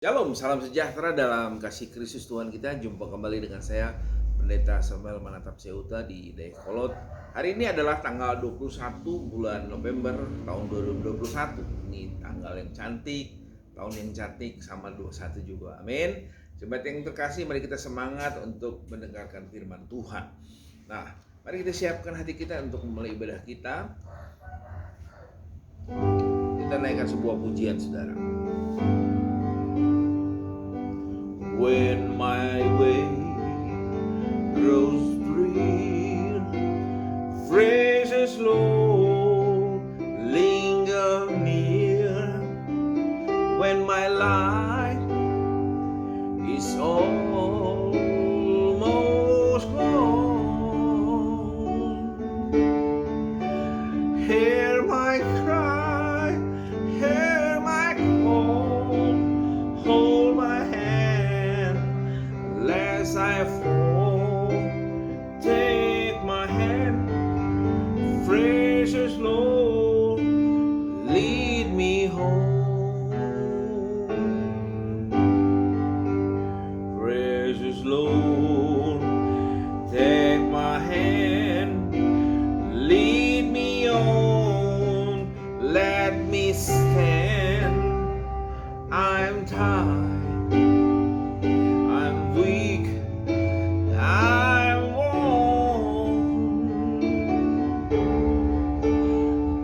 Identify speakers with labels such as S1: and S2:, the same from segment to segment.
S1: Shalom, salam sejahtera dalam kasih Kristus Tuhan kita. Jumpa kembali dengan saya, Pendeta Samuel Manatap Seuta di Dayakolot. Hari ini adalah tanggal 21 bulan November tahun 2021. Ini tanggal yang cantik, tahun yang cantik, sama 21 juga. Amin. Jemaat yang terkasih, mari kita semangat untuk mendengarkan firman Tuhan. Nah, mari kita siapkan hati kita untuk memulai ibadah kita. Kita naikkan sebuah pujian, saudara. When my way grows drear, phrases low linger near. When my light is almost gone, hear my cry, hear my call, hold my hand lest I fall. Take my hand, precious Lord, lead me home. Precious Lord, take my hand, lead me on, let me stand. I'm tired, I'm weak, I'm worn.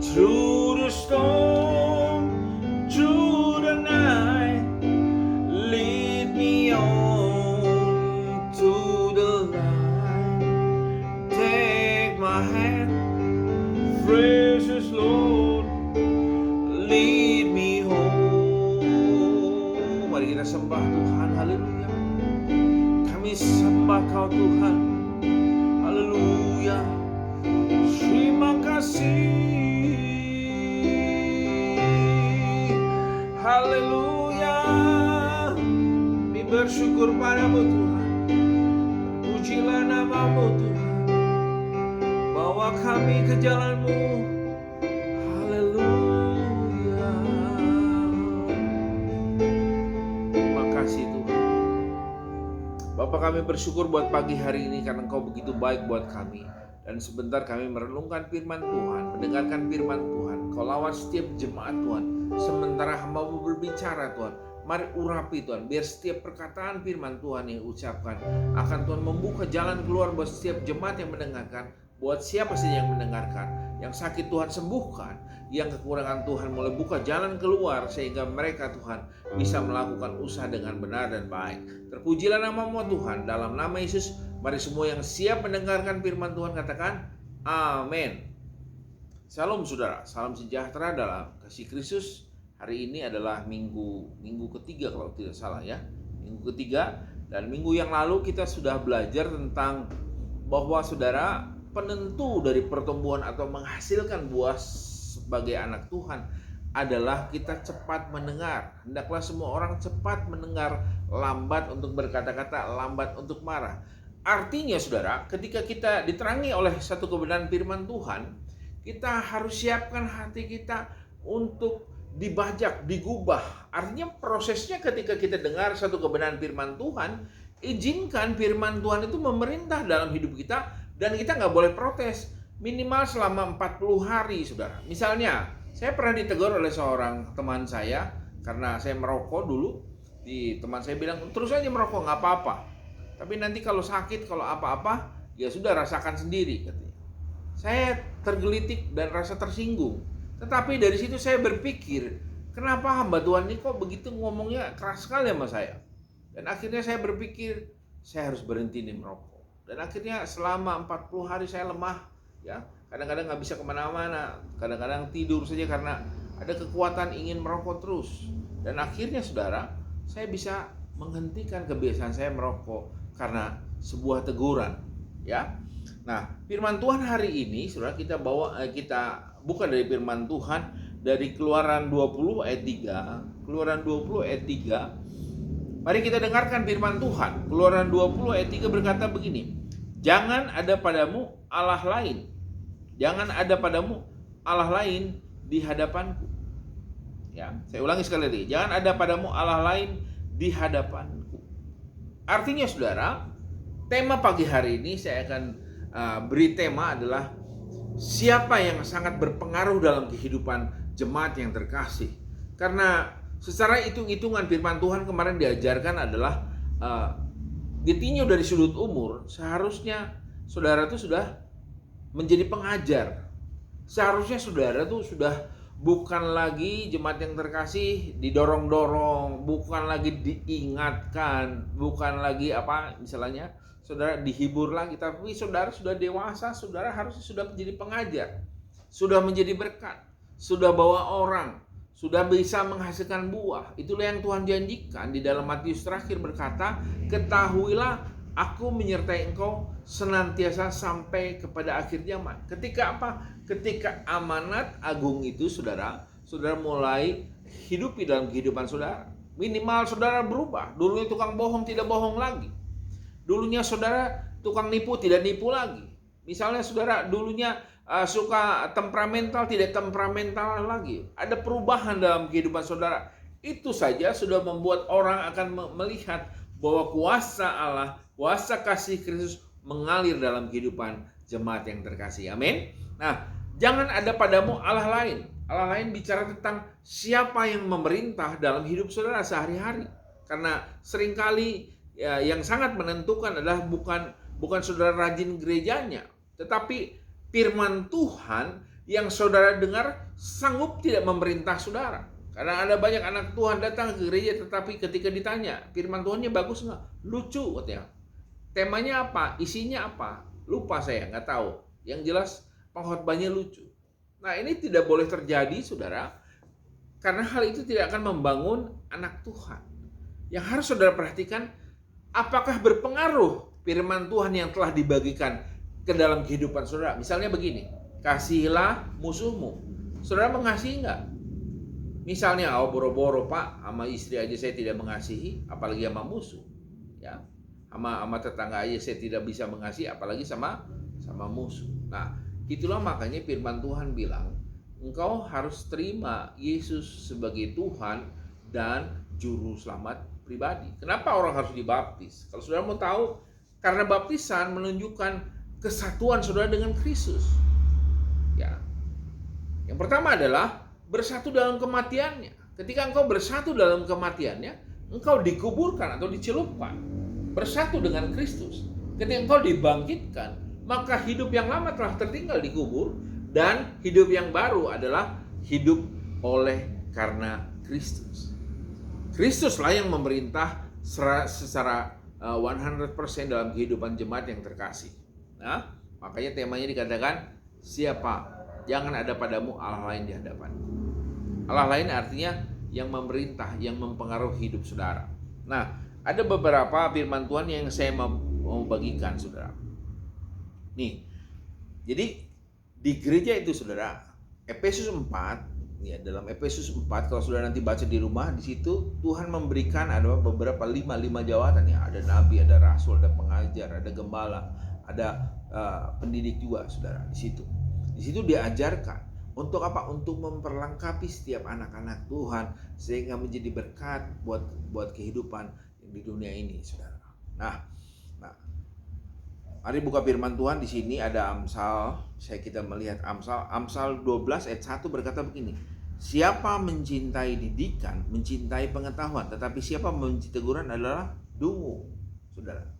S1: Through the storm, through the night, lead me on to the light. Take my hand, precious Lord, lead me home. Mari kita sembah Tuhan, haleluya. Kami sembah Kau Tuhan, haleluya. Terima kasih, haleluya. Kami bersyukur padamu Tuhan, pujilah namamu Tuhan. Bawa kami ke jalan-Mu, haleluya. Terima kasih Tuhan. Bapak, kami bersyukur buat pagi hari ini karena Engkau begitu baik buat kami. Dan sebentar kami merenungkan firman Tuhan, mendengarkan firman Tuhan. Kau lawat setiap jemaat Tuhan. Sementara hamba-Mu berbicara Tuhan, mari urapi Tuhan, biar setiap perkataan firman Tuhan yang ucapkan akan Tuhan membuka jalan keluar buat setiap jemaat yang mendengarkan. Buat siapa saja yang mendengarkan, yang sakit Tuhan sembuhkan, yang kekurangan Tuhan mulai buka jalan keluar, sehingga mereka Tuhan bisa melakukan usaha dengan benar dan baik. Terpujilah nama-Mu Tuhan, dalam nama Yesus. Mari semua yang siap mendengarkan firman Tuhan katakan amin. Shalom saudara, salam sejahtera dalam kasih Kristus. Hari ini adalah minggu ketiga kalau tidak salah ya. Minggu ketiga, dan minggu yang lalu kita sudah belajar tentang bahwa saudara, penentu dari pertumbuhan atau menghasilkan buah sebagai anak Tuhan adalah kita cepat mendengar. Hendaklah semua orang cepat mendengar, lambat untuk berkata-kata, lambat untuk marah. Artinya saudara, ketika kita diterangi oleh satu kebenaran firman Tuhan, kita harus siapkan hati kita untuk dibajak, digubah. Artinya prosesnya ketika kita dengar satu kebenaran firman Tuhan, izinkan firman Tuhan itu memerintah dalam hidup kita, dan kita nggak boleh protes. Minimal selama 40 hari saudara. Misalnya, saya pernah ditegur oleh seorang teman saya karena saya merokok dulu. Teman saya bilang, terus aja merokok, nggak apa-apa. Tapi nanti kalau sakit, kalau apa-apa, ya sudah rasakan sendiri, katanya. Saya tergelitik dan rasa tersinggung. Tetapi dari situ saya berpikir, kenapa hamba Tuhan ini kok begitu ngomongnya keras sekali sama saya? Dan akhirnya saya berpikir, saya harus berhenti nih merokok. Dan akhirnya selama 40 hari saya lemah, ya. Kadang-kadang nggak bisa kemana-mana, kadang-kadang tidur saja karena ada kekuatan ingin merokok terus. Dan akhirnya saudara, saya bisa menghentikan kebiasaan saya merokok karena sebuah teguran, ya. Nah, firman Tuhan hari ini saudara, kita buka dari firman Tuhan dari Keluaran 20 ayat 3. Keluaran 20 ayat 3. Mari kita dengarkan firman Tuhan. Keluaran 20 ayat 3 berkata begini, jangan ada padamu Allah lain. Jangan ada padamu Allah lain di hadapanku. Ya, saya ulangi sekali lagi. Jangan ada padamu Allah lain di hadapanku. Artinya saudara, tema pagi hari ini saya akan beri tema adalah siapa yang sangat berpengaruh dalam kehidupan jemaat yang terkasih. Karena secara hitung-hitungan firman Tuhan kemarin diajarkan adalah ditinjau dari sudut umur, seharusnya saudara itu sudah menjadi pengajar. Seharusnya saudara itu sudah bukan lagi jemaat yang terkasih didorong-dorong, bukan lagi diingatkan, bukan lagi misalnya saudara dihibur lagi, tapi saudara sudah dewasa, saudara harusnya sudah menjadi pengajar, sudah menjadi berkat, sudah bawa orang, sudah bisa menghasilkan buah. Itulah yang Tuhan janjikan di dalam Matius terakhir berkata, ketahuilah aku menyertai engkau senantiasa sampai kepada akhir zaman. Ketika Ketika amanat agung itu saudara mulai hidupi dalam kehidupan saudara. Minimal saudara berubah. Dulunya tukang bohong tidak bohong lagi. Dulunya saudara tukang nipu tidak nipu lagi. Misalnya saudara dulunya suka temperamental tidak temperamental lagi. Ada perubahan dalam kehidupan saudara. Itu saja sudah membuat orang akan melihat bahwa kuasa Allah, kuasa kasih Kristus mengalir dalam kehidupan jemaat yang terkasih. Amin. Nah, jangan ada padamu Allah lain. Allah lain bicara tentang siapa yang memerintah dalam hidup saudara sehari-hari. Karena seringkali yang sangat menentukan adalah bukan saudara rajin gerejanya, tetapi firman Tuhan yang saudara dengar sanggup tidak memerintah saudara. Karena ada banyak anak Tuhan datang ke gereja, tetapi ketika ditanya firman Tuhannya bagus nggak? Lucu katanya. Temanya apa? Isinya apa? Lupa saya, nggak tahu. Yang jelas pengkhotbahnya lucu. Nah, ini tidak boleh terjadi saudara, karena hal itu tidak akan membangun anak Tuhan. Yang harus saudara perhatikan, apakah berpengaruh firman Tuhan yang telah dibagikan ke dalam kehidupan saudara. Misalnya begini, kasihilah musuhmu. Saudara mengasihi nggak? Misalnya, boro-boro Pak, sama istri aja saya tidak mengasihi, apalagi sama musuh. Ya, sama tetangga aja saya tidak bisa mengasihi, apalagi sama musuh. Nah, itulah makanya firman Tuhan bilang, engkau harus terima Yesus sebagai Tuhan dan Juru Selamat pribadi. Kenapa orang harus dibaptis? Kalau saudara mau tahu, karena baptisan menunjukkan kesatuan saudara dengan Kristus. Ya. Yang pertama adalah bersatu dalam kematiannya. Ketika engkau bersatu dalam kematiannya, engkau dikuburkan atau dicelupkan. Bersatu dengan Kristus. Ketika engkau dibangkitkan, maka hidup yang lama telah tertinggal di kubur, dan hidup yang baru adalah hidup oleh karena Kristus. Kristuslah yang memerintah secara 100% dalam kehidupan jemaat yang terkasih. Nah, makanya temanya dikatakan siapa? Jangan ada padamu Allah lain di hadapan. Allah lain artinya yang memerintah, yang mempengaruhi hidup saudara. Nah, ada beberapa firman Tuhan yang saya mau bagikan saudara. Nih, jadi di gereja itu saudara, Efesus 4, ya dalam Efesus 4 kalau saudara nanti baca di rumah, di situ Tuhan memberikan ada beberapa lima jawatan ya, ada nabi, ada rasul, ada pengajar, ada gembala, ada pendidik juga saudara di situ. Di situ diajarkan untuk apa? Untuk memperlengkapi setiap anak-anak Tuhan sehingga menjadi berkat buat kehidupan di dunia ini saudara. Nah, mari buka firman Tuhan. Di sini ada Amsal. Kita melihat Amsal 12 ayat 1 berkata begini. Siapa mencintai didikan, mencintai pengetahuan, tetapi siapa membenci teguran adalah dungu, saudara.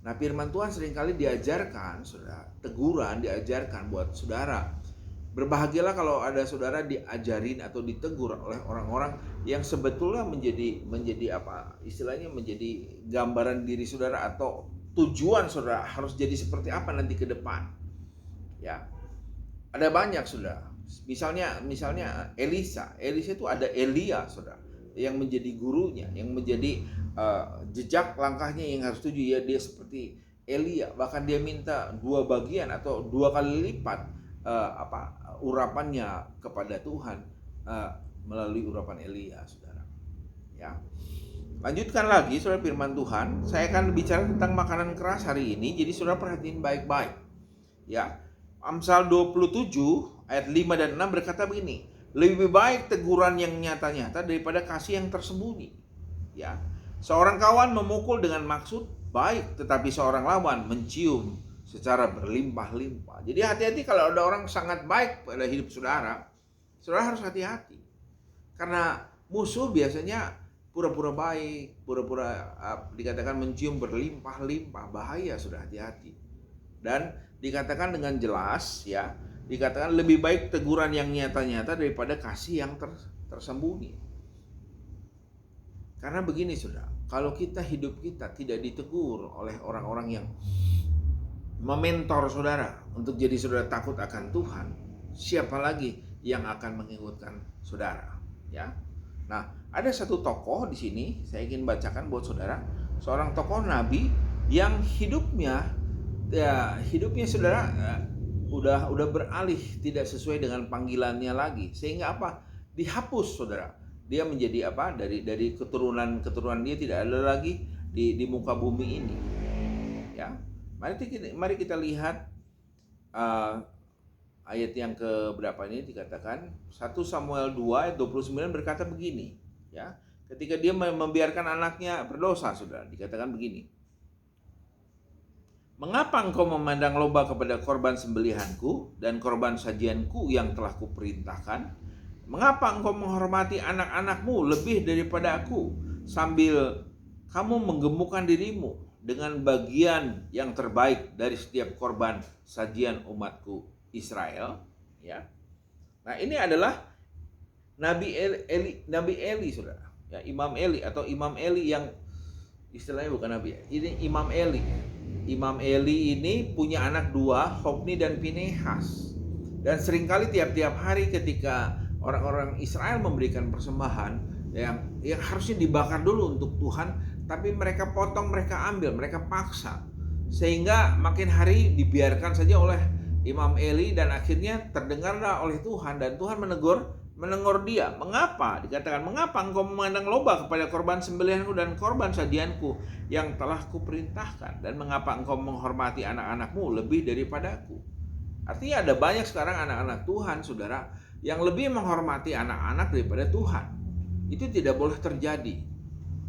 S1: Nah, firman Tuhan seringkali diajarkan, saudara, teguran diajarkan buat saudara. Berbahagialah kalau ada saudara diajarin atau ditegur oleh orang-orang yang sebetulnya menjadi apa? Istilahnya menjadi gambaran diri saudara atau tujuan saudara harus jadi seperti apa nanti ke depan. Ya. Ada banyak saudara. Misalnya Elisa itu ada Elia saudara yang menjadi gurunya, yang menjadi jejak langkahnya yang harus tuju ya, dia seperti Elia. Bahkan dia minta 2 bagian atau 2 kali lipat urapannya kepada Tuhan melalui urapan Elia saudara. Ya. Lanjutkan lagi saudara firman Tuhan. Saya akan bicara tentang makanan keras hari ini. Jadi saudara perhatiin baik-baik. Ya. Amsal 27 ayat 5 dan 6 berkata begini. Lebih baik teguran yang nyata-nyata daripada kasih yang tersembunyi. Ya. Seorang kawan memukul dengan maksud baik, tetapi seorang lawan mencium secara berlimpah-limpah. Jadi hati-hati kalau ada orang sangat baik pada hidup saudara, saudara harus hati-hati. Karena musuh biasanya pura-pura baik, pura-pura dikatakan mencium berlimpah-limpah, bahaya, sudah hati-hati. Dan dikatakan dengan jelas ya, dikatakan lebih baik teguran yang nyata-nyata daripada kasih yang tersembunyi. Karena begini saudara, kalau hidup kita tidak ditegur oleh orang-orang yang mementor saudara untuk jadi saudara takut akan Tuhan, siapa lagi yang akan mengingatkan saudara? Ya, nah ada satu tokoh di sini saya ingin bacakan buat saudara, seorang tokoh nabi yang hidupnya saudara udah beralih tidak sesuai dengan panggilannya lagi, sehingga apa? Dihapus saudara. Dia menjadi apa? Dari keturunan dia tidak ada lagi di muka bumi ini. Ya, mari kita lihat ayat yang ke berapa ini dikatakan 1 Samuel 2 ayat 29 berkata begini, ya. Ketika dia membiarkan anaknya berdosa, saudara, dikatakan begini. Mengapa engkau memandang loba kepada korban sembelihanku dan korban sajianku yang telah kuperintahkan? Mengapa engkau menghormati anak-anakmu lebih daripada aku, sambil kamu menggemukkan dirimu dengan bagian yang terbaik dari setiap korban sajian umatku Israel? Ya. Nah, ini adalah Nabi Eli, saudara. Ya, Imam Eli atau Imam Eli yang istilahnya bukan Nabi. Ini Imam Eli. Imam Eli ini punya anak dua, Hofni dan Pinehas. Dan seringkali tiap-tiap hari ketika orang-orang Israel memberikan persembahan yang harusnya dibakar dulu untuk Tuhan, tapi mereka potong, mereka ambil, mereka paksa, sehingga makin hari dibiarkan saja oleh Imam Eli, dan akhirnya terdengarlah oleh Tuhan, dan Tuhan menegur dia. Mengapa? Dikatakan, mengapa engkau memandang loba kepada korban sembelihanku dan korban sajianku yang telah kuperintahkan, dan mengapa engkau menghormati anak-anakmu lebih daripadaku? Artinya ada banyak sekarang anak-anak Tuhan, saudara, yang lebih menghormati anak-anak daripada Tuhan. Itu tidak boleh terjadi.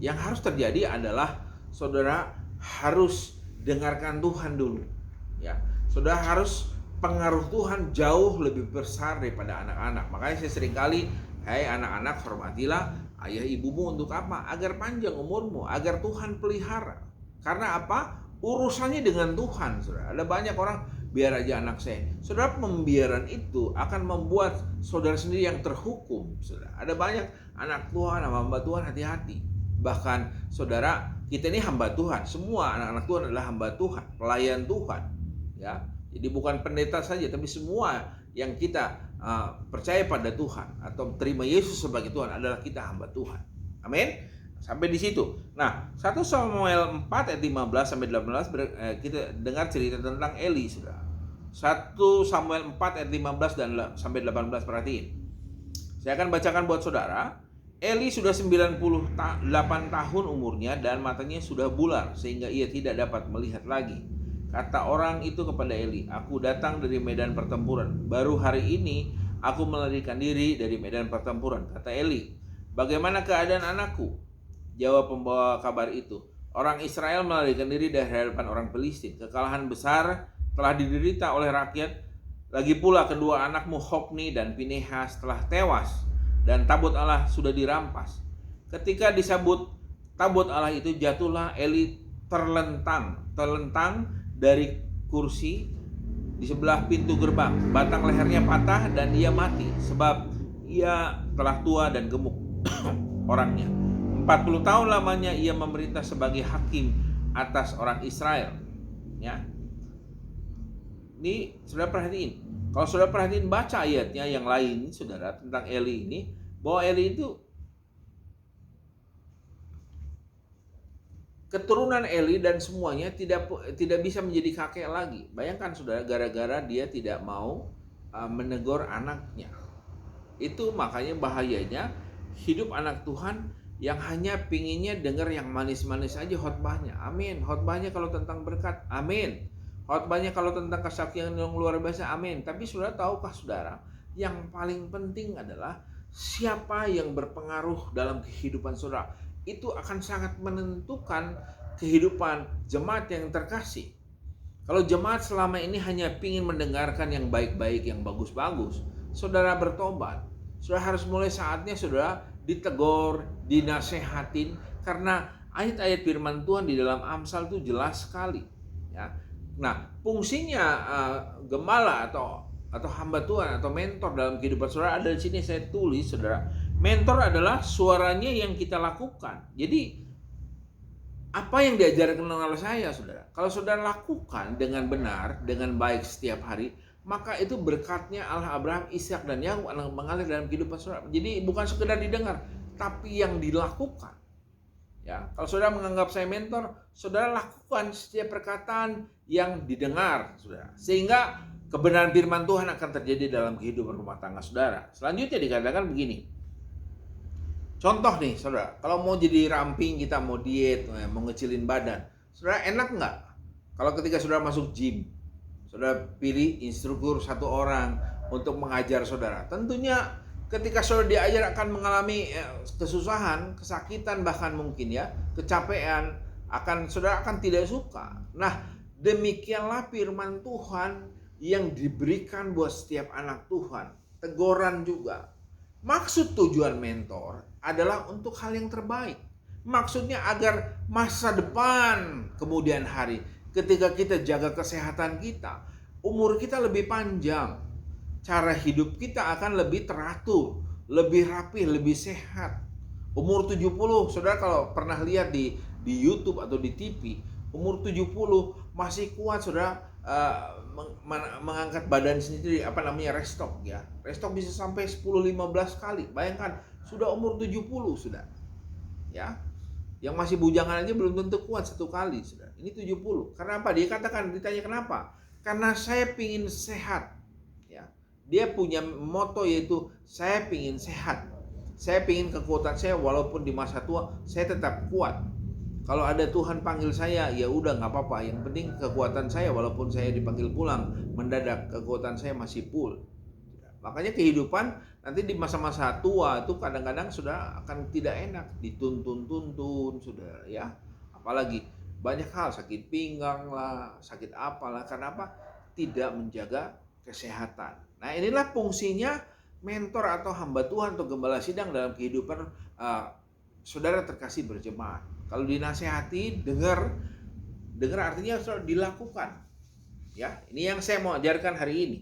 S1: Yang harus terjadi adalah saudara harus dengarkan Tuhan dulu. Ya, saudara harus pengaruh Tuhan jauh lebih besar daripada anak-anak. Makanya saya seringkali, hai anak-anak, hormatilah ayah ibumu untuk apa? Agar panjang umurmu, agar Tuhan pelihara. Karena apa? Urusannya dengan Tuhan, saudara. Ada banyak orang, biar aja anak saya. Saudara, pembiaran itu akan membuat saudara sendiri yang terhukum, saudara. Ada banyak anak Tuhan, hamba Tuhan, hati-hati. Bahkan saudara, kita ini hamba Tuhan. Semua anak-anak Tuhan adalah hamba Tuhan, pelayan Tuhan. Ya, jadi bukan pendeta saja, tapi semua yang kita percaya pada Tuhan atau terima Yesus sebagai Tuhan adalah kita hamba Tuhan. Amin. Sampai di situ. Nah, 1 Samuel 4 ayat 15 sampai 18 kita dengar cerita tentang Eli, saudara. 1 Samuel 4 ayat 15 dan sampai 18, perhatiin. Saya akan bacakan buat saudara. Eli sudah 98 tahun umurnya dan matanya sudah bular sehingga ia tidak dapat melihat lagi. Kata orang itu kepada Eli, "Aku datang dari medan pertempuran. Baru hari ini aku melarikan diri dari medan pertempuran." Kata Eli, "Bagaimana keadaan anakku?" Jawab pembawa kabar itu, "Orang Israel melarikan diri dari hadapan orang Filistin. Kekalahan besar telah diderita oleh rakyat. Lagi pula kedua anakmu Hofni dan Pinehas telah tewas dan tabut Allah sudah dirampas." Ketika disambut tabut Allah itu, jatuhlah Eli terlentang dari kursi di sebelah pintu gerbang. Batang lehernya patah dan ia mati sebab ia telah tua dan gemuk orangnya. 40 tahun lamanya ia memerintah sebagai hakim atas orang Israel. Ya. Ini saudara perhatiin. Kalau saudara perhatiin, baca ayatnya yang lain, saudara, tentang Eli ini, bahwa Eli itu keturunan Eli dan semuanya tidak bisa menjadi kakek lagi. Bayangkan saudara, gara-gara dia tidak mau menegur anaknya. Itu makanya bahayanya hidup anak Tuhan yang hanya pinginnya dengar yang manis-manis aja khotbahnya. Amin. Khotbahnya kalau tentang berkat, amin. Khotbahnya kalau tentang kesaksian yang luar biasa, amin. Tapi saudara tahukah saudara, yang paling penting adalah siapa yang berpengaruh dalam kehidupan saudara, itu akan sangat menentukan kehidupan jemaat yang terkasih. Kalau jemaat selama ini hanya ingin mendengarkan yang baik-baik, yang bagus-bagus, saudara bertobat. Saudara harus mulai saatnya saudara ditegur, dinasehatin, karena ayat-ayat firman Tuhan di dalam Amsal itu jelas sekali. Ya. Nah, fungsinya gembala atau hamba Tuhan atau mentor dalam kehidupan saudara ada di sini saya tulis, saudara. Mentor adalah suaranya yang kita lakukan. Jadi apa yang diajarkan oleh saya, saudara, kalau saudara lakukan dengan benar, dengan baik setiap hari, maka itu berkatnya Allah Abraham, Ishak dan Yakub mengalir dalam kehidupan saudara. Jadi bukan sekedar didengar, tapi yang dilakukan. Ya, kalau saudara menganggap saya mentor, saudara lakukan setiap perkataan yang didengar, saudara, sehingga kebenaran firman Tuhan akan terjadi dalam kehidupan rumah tangga saudara. Selanjutnya dikatakan begini. Contoh nih, saudara, kalau mau jadi ramping, kita mau diet, mau ngecilin badan, saudara enak nggak? Kalau ketika saudara masuk gym, saudara pilih instruktur satu orang untuk mengajar saudara. Tentunya ketika saudara diajar akan mengalami kesusahan, kesakitan bahkan mungkin ya, kecapean, saudara akan tidak suka. Nah, demikianlah firman Tuhan yang diberikan buat setiap anak Tuhan. Teguran juga. Maksud tujuan mentor adalah untuk hal yang terbaik. Maksudnya agar masa depan kemudian hari, ketika kita jaga kesehatan kita, umur kita lebih panjang, cara hidup kita akan lebih teratur, lebih rapi, lebih sehat. Umur 70, saudara kalau pernah lihat di YouTube atau di TV, umur 70 masih kuat, saudara, mengangkat badan sendiri, restock ya. Restock bisa sampai 10-15 kali. Bayangkan sudah umur 70 sudah. Ya. Yang masih bujangan aja belum tentu kuat satu kali sudah. Ini 70. Karena apa? Dia katakan, ditanya kenapa? Karena saya pingin sehat. Ya. Dia punya moto yaitu saya pingin sehat. Saya pingin kekuatan saya walaupun di masa tua saya tetap kuat. Kalau ada Tuhan panggil saya, ya udah nggak apa-apa. Yang penting kekuatan saya walaupun saya dipanggil pulang mendadak, kekuatan saya masih full. Makanya kehidupan nanti di masa-masa tua itu kadang-kadang sudah akan tidak enak, dituntun-tuntun sudah ya. Apalagi banyak hal, sakit pinggang lah, sakit apalah, karena apa? Tidak menjaga kesehatan. Nah, inilah fungsinya mentor atau hamba Tuhan atau gembala sidang dalam kehidupan saudara terkasih berjemaat. Kalau dinasehati, dengar artinya harus dilakukan. Ya, ini yang saya mau ajarkan hari ini.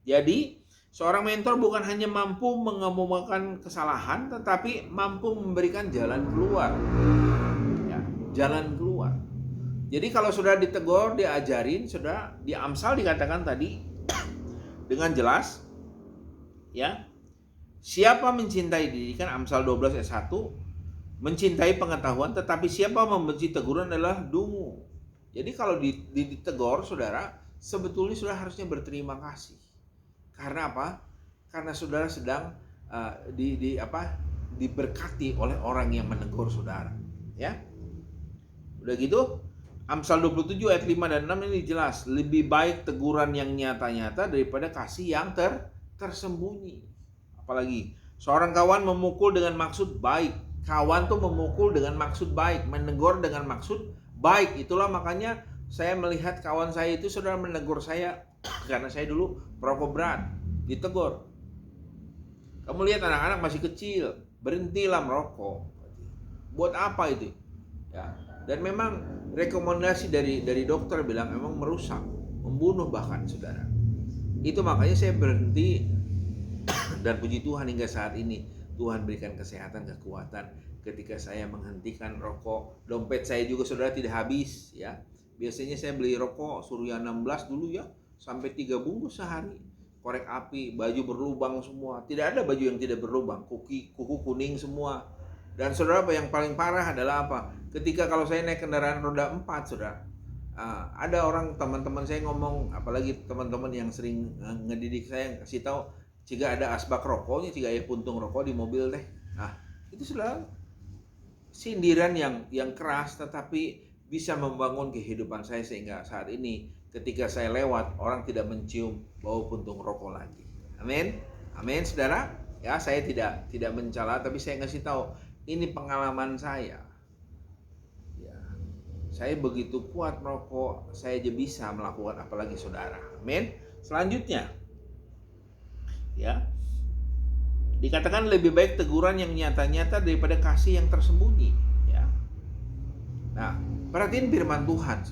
S1: Jadi, seorang mentor bukan hanya mampu mengemukakan kesalahan, tetapi mampu memberikan jalan keluar. Ya, jalan keluar. Jadi kalau sudah ditegur, diajarin, sudah di Amsal dikatakan tadi dengan jelas, ya, siapa mencintai didikan, Amsal 12 ayat 1, mencintai pengetahuan, tetapi siapa membenci teguran adalah dungu. Jadi kalau ditegur, saudara, sebetulnya saudara harusnya berterima kasih. Karena apa? Karena saudara sedang diberkati oleh orang yang menegur saudara. Ya, udah gitu, Amsal 27 ayat 5 dan 6 ini jelas, lebih baik teguran yang nyata-nyata daripada kasih yang tersembunyi. Apalagi seorang kawan memukul dengan maksud baik. Kawan tuh memukul dengan maksud baik, menegur dengan maksud baik. Itulah makanya saya melihat kawan saya itu saudara menegur saya karena saya dulu perokok berat, ditegur. Kamu lihat anak-anak masih kecil, berhentilah merokok. Buat apa itu? Ya. Dan memang rekomendasi dari dokter bilang memang merusak, membunuh bahkan saudara. Itu makanya saya berhenti dan puji Tuhan hingga saat ini Tuhan berikan kesehatan, kekuatan ketika saya menghentikan rokok. Dompet saya juga saudara tidak habis ya. Biasanya saya beli rokok Surya 16 dulu ya, sampai 3 bungkus sehari. Korek api, baju berlubang semua. Tidak ada baju yang tidak berlubang, kuku kuning semua. Dan saudara, apa yang paling parah adalah apa? Ketika kalau saya naik kendaraan roda 4 saudara, ada orang teman-teman saya ngomong, apalagi teman-teman yang sering ngedidik saya, kasih tahu jika ada asbak rokoknya, jika ada puntung rokok di mobil teh. Nah, itu sudah sindiran yang keras, tetapi bisa membangun kehidupan saya sehingga saat ini ketika saya lewat orang tidak mencium bau puntung rokok lagi. Amin, amin, saudara. Ya, saya tidak mencela, tapi saya ngasih tahu ini pengalaman saya. Saya begitu kuat merokok, saya aja bisa melakukan, apalagi saudara. Amin. Selanjutnya, ya, dikatakan lebih baik teguran yang nyata-nyata daripada kasih yang tersembunyi. Ya. Nah, perhatiin firman Tuhan.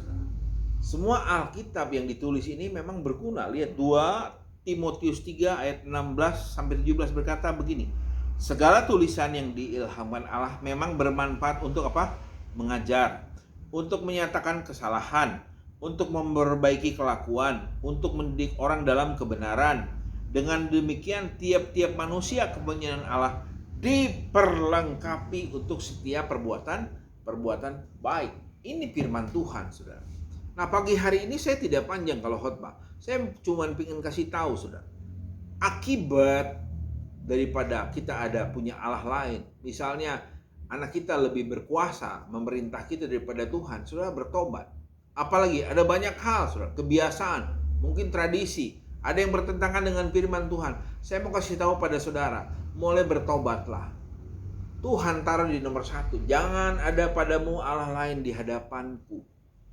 S1: Semua Alkitab yang ditulis ini memang berguna. Lihat 2 Timotius 3 ayat 16 sampai 17 berkata begini. Segala tulisan yang diilhamkan Allah memang bermanfaat untuk apa? Mengajar, untuk menyatakan kesalahan, untuk memperbaiki kelakuan, untuk mendidik orang dalam kebenaran. Dengan demikian tiap-tiap manusia kepunyaan Allah diperlengkapi untuk setiap perbuatan baik. Ini firman Tuhan, saudara. Nah, pagi hari ini saya tidak panjang kalau khotbah. Saya cuma ingin kasih tahu, saudara. Akibat daripada kita punya Allah lain. Misalnya anak kita lebih berkuasa memerintah kita daripada Tuhan, saudara, bertobat. Apalagi ada banyak hal, saudara, kebiasaan, mungkin tradisi, ada yang bertentangan dengan firman Tuhan. Saya mau kasih tahu pada saudara, mulai bertobatlah. Tuhan taruh di nomor 1. Jangan ada padamu Allah lain di hadapanku.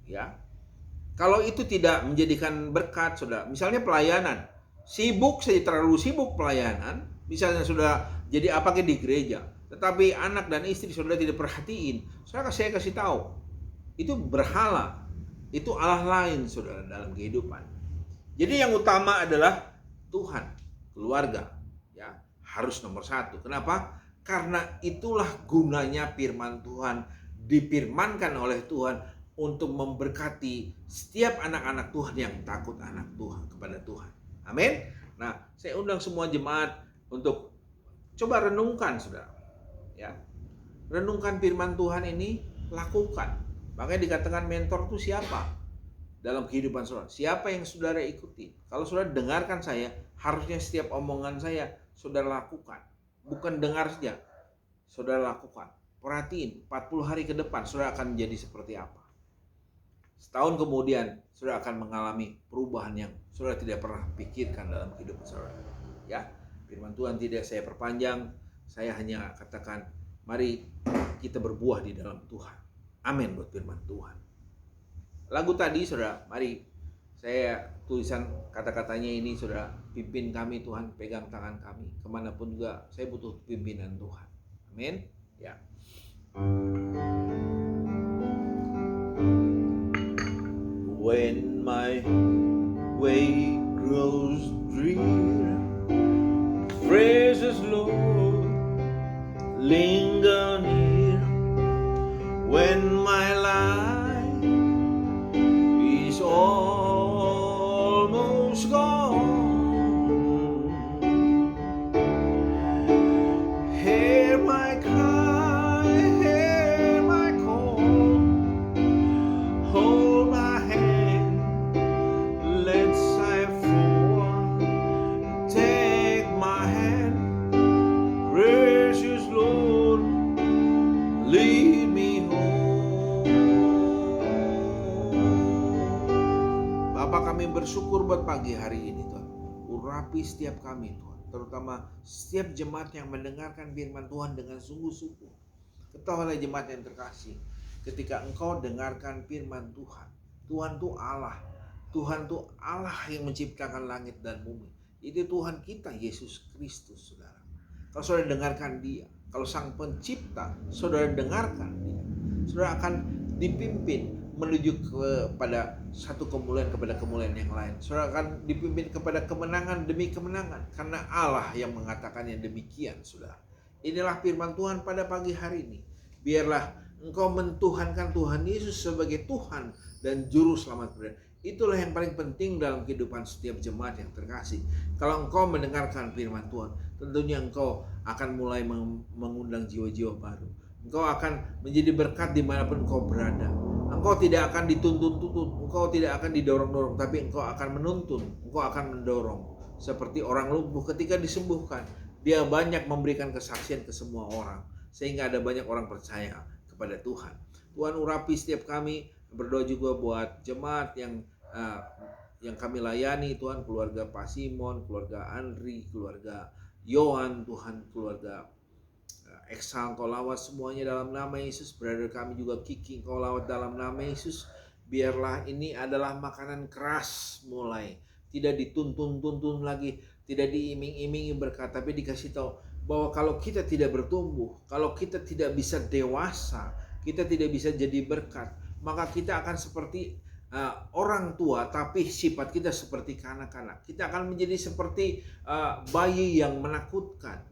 S1: Ya. Kalau itu tidak menjadikan berkat, saudara, misalnya pelayanan, sibuk saja, terlalu sibuk pelayanan, misalnya sudah jadi apakah di gereja, tetapi anak dan istri saudara tidak perhatiin, saya kasih tahu, itu berhala, itu Allah lain, saudara, dalam kehidupan. Jadi yang utama adalah Tuhan, keluarga, ya, harus nomor 1. Kenapa? Karena itulah gunanya firman Tuhan, difirmankan oleh Tuhan untuk memberkati setiap anak-anak Tuhan yang takut anak Tuhan kepada Tuhan. Amin. Nah, saya undang semua jemaat untuk coba renungkan, saudara. Ya, renungkan firman Tuhan ini, lakukan. Makanya dikatakan mentor itu siapa dalam kehidupan saudara? Siapa yang saudara ikuti? Kalau saudara dengarkan saya, harusnya setiap omongan saya saudara lakukan. Bukan dengar saja, saudara lakukan. Perhatiin 40 hari ke depan saudara akan menjadi seperti apa. Setahun kemudian saudara akan mengalami perubahan yang saudara tidak pernah pikirkan dalam kehidupan saudara. Ya, firman Tuhan tidak saya perpanjang, saya hanya katakan mari kita berbuah di dalam Tuhan. Amin buat firman Tuhan. Lagu tadi saudara, mari saya tulisan kata-katanya ini, saudara, pimpin kami Tuhan, pegang tangan kami kemanapun juga saya butuh pimpinan Tuhan. Amin. Ya. When my way grows drear, precious Lord, linger near. When my life is almost gone, hear my cry, hear my call, hold my hand, let's I fall, take my hand, precious Lord, lead me home. Bapak, kami bersyukur buat pagi hari ini Tuhan. Urapi setiap kami Tuhan, terutama setiap jemaat yang mendengarkan firman Tuhan dengan sungguh-sungguh. Ketahuilah jemaat yang terkasih, ketika engkau dengarkan firman Tuhan, Tuhan itu Allah. Tuhan itu Allah yang menciptakan langit dan bumi. Itu Tuhan kita Yesus Kristus, saudara. Kalau saudara dengarkan Dia, kalau Sang Pencipta saudara dengarkan Dia, saudara akan dipimpin menuju kepada satu kemuliaan kepada kemuliaan yang lain. Saudara akan dipimpin kepada kemenangan demi kemenangan, karena Allah yang mengatakannya demikian, saudara. Inilah firman Tuhan pada pagi hari ini. Biarlah engkau mentuhankan Tuhan Yesus sebagai Tuhan dan Juru Selamat kita. Itulah yang paling penting dalam kehidupan setiap jemaat yang terkasih. Kalau engkau mendengarkan firman Tuhan, tentunya engkau akan mulai mengundang jiwa-jiwa baru. Engkau akan menjadi berkat dimanapun engkau berada. Engkau tidak akan dituntun-tuntun, engkau tidak akan didorong-dorong, tapi engkau akan menuntun, engkau akan mendorong. Seperti orang lumpuh ketika disembuhkan, dia banyak memberikan kesaksian ke semua orang, sehingga ada banyak orang percaya kepada Tuhan. Tuhan urapi setiap kami. Berdoa juga buat jemaat yang kami layani, Tuhan, keluarga Pak Simon, keluarga Andri, keluarga Yohan, Tuhan, keluarga Eksa Engkau lawat semuanya dalam nama Yesus. Brother kami juga Kiki Engkau lawat dalam nama Yesus. Biarlah ini adalah makanan keras mulai. Tidak dituntun-tuntun lagi. Tidak diiming-imingi berkat. Tapi dikasih tahu bahwa kalau kita tidak bertumbuh, kalau kita tidak bisa dewasa, kita tidak bisa jadi berkat, maka kita akan seperti orang tua, tapi sifat kita seperti kanak-kanak. Kita akan menjadi seperti bayi yang menakutkan.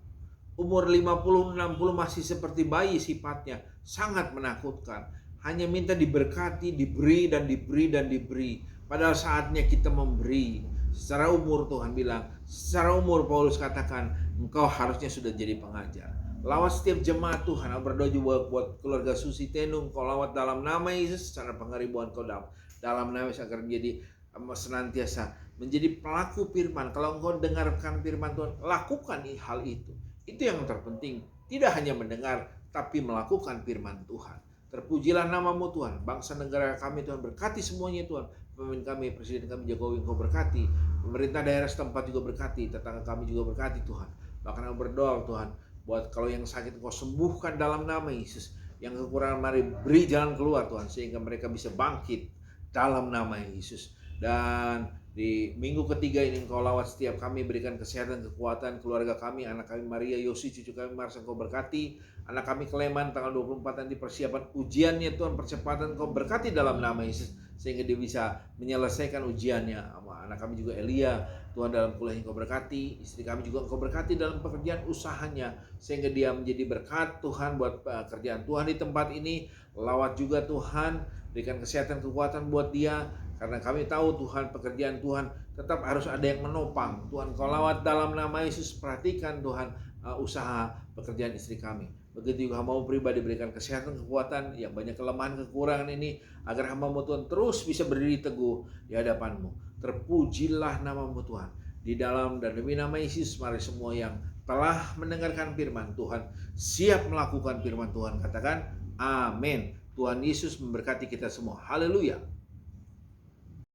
S1: Umur 50-60 masih seperti bayi sifatnya, sangat menakutkan. Hanya minta diberkati, diberi dan diberi dan diberi. Padahal saatnya kita memberi. Secara umur Tuhan bilang, secara umur Paulus katakan, engkau harusnya sudah jadi pengajar. Lawat setiap jemaat Tuhan. Aku berdoa juga buat keluarga Susi Tenung. Kau lawat dalam nama Yesus, secara pengeribuan kau dalam nama Yesus agar menjadi senantiasa menjadi pelaku firman. Kalau engkau dengarkan firman Tuhan, lakukan hal itu. Itu yang terpenting. Tidak hanya mendengar, tapi melakukan firman Tuhan. Terpujilah namamu Tuhan. Bangsa negara kami Tuhan berkati semuanya Tuhan. Pemimpin kami, Presiden kami Jokowi Engkau berkati. Pemerintah daerah setempat juga berkati. Tetangga kami juga berkati Tuhan. Bahkan aku berdoa Tuhan, buat kalau yang sakit Engkau sembuhkan dalam nama Yesus. Yang kekurangan mari beri jalan keluar Tuhan. Sehingga mereka bisa bangkit dalam nama Yesus. Dan di minggu ketiga ini Engkau lawat setiap kami, berikan kesehatan, kekuatan keluarga kami, anak kami Maria, Yosi, cucu kami Mars, Engkau berkati. Anak kami Kleman tanggal 24 nanti persiapan ujiannya Tuhan, percepatan Engkau berkati dalam nama Yesus. Sehingga dia bisa menyelesaikan ujiannya. Anak kami juga Elia, Tuhan dalam kuliah Engkau berkati. Istri kami juga Engkau berkati dalam pekerjaan usahanya. Sehingga dia menjadi berkat Tuhan buat kerjaan Tuhan di tempat ini. Lawat juga Tuhan, berikan kesehatan, kekuatan buat dia. Karena kami tahu Tuhan pekerjaan Tuhan tetap harus ada yang menopang. Tuhan Kau lawat dalam nama Yesus, perhatikan Tuhan usaha pekerjaan istri kami. Begitu juga hamba-Mu pribadi, berikan kesehatan, kekuatan yang banyak kelemahan, kekurangan ini, agar hamba-Mu Tuhan terus bisa berdiri teguh di hadapan-Mu. Terpujilah nama-Mu Tuhan. Di dalam dan demi nama Yesus, mari semua yang telah mendengarkan firman Tuhan siap melakukan firman Tuhan. Katakan amin. Tuhan Yesus memberkati kita semua. Haleluya.